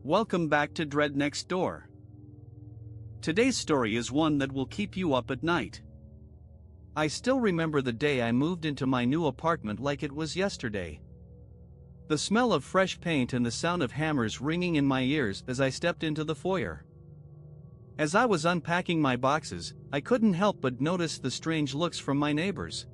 Welcome back to Dread Next Door. Today's story is one that will keep you up at night. I still remember the day I moved into my new apartment like it was yesterday. The smell of fresh paint and the sound of hammers ringing in my ears as I stepped into the foyer. As I was unpacking my boxes, I couldn't help but notice the strange looks from my neighbors.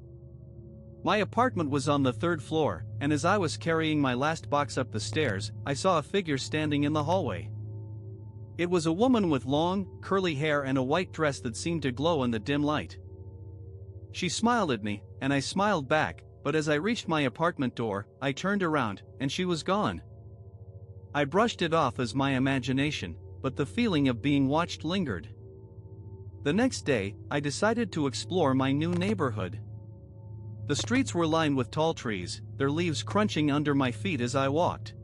My apartment was on the third floor, and as I was carrying my last box up the stairs, I saw a figure standing in the hallway. It was a woman with long, curly hair and a white dress that seemed to glow in the dim light. She smiled at me, and I smiled back, but as I reached my apartment door, I turned around, and she was gone. I brushed it off as my imagination, but the feeling of being watched lingered. The next day, I decided to explore my new neighborhood. The streets were lined with tall trees, their leaves crunching under my feet as I walked.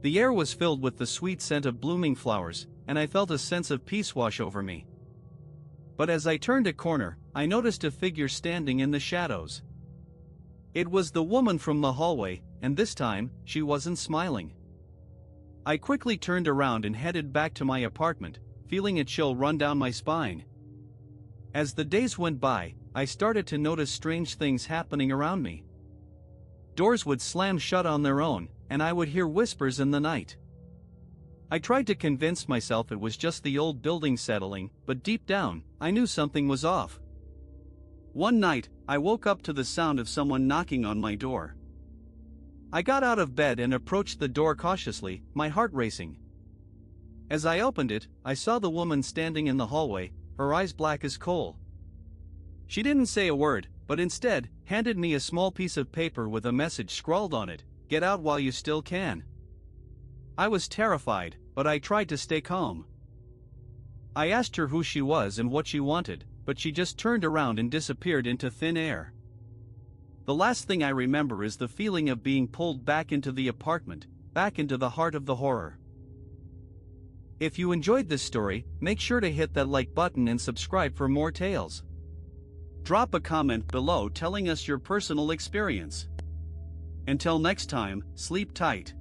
The air was filled with the sweet scent of blooming flowers, and I felt a sense of peace wash over me. But as I turned a corner, I noticed a figure standing in the shadows. It was the woman from the hallway, and this time, she wasn't smiling. I quickly turned around and headed back to my apartment, feeling a chill run down my spine. As the days went by, I started to notice strange things happening around me. Doors would slam shut on their own, and I would hear whispers in the night. I tried to convince myself it was just the old building settling, but deep down, I knew something was off. One night, I woke up to the sound of someone knocking on my door. I got out of bed and approached the door cautiously, my heart racing. As I opened it, I saw the woman standing in the hallway, her eyes black as coal. She didn't say a word, but instead, handed me a small piece of paper with a message scrawled on it: "Get out while you still can." I was terrified, but I tried to stay calm. I asked her who she was and what she wanted, but she just turned around and disappeared into thin air. The last thing I remember is the feeling of being pulled back into the apartment, back into the heart of the horror. If you enjoyed this story, make sure to hit that like button and subscribe for more tales. Drop a comment below telling us your personal experience. Until next time, sleep tight.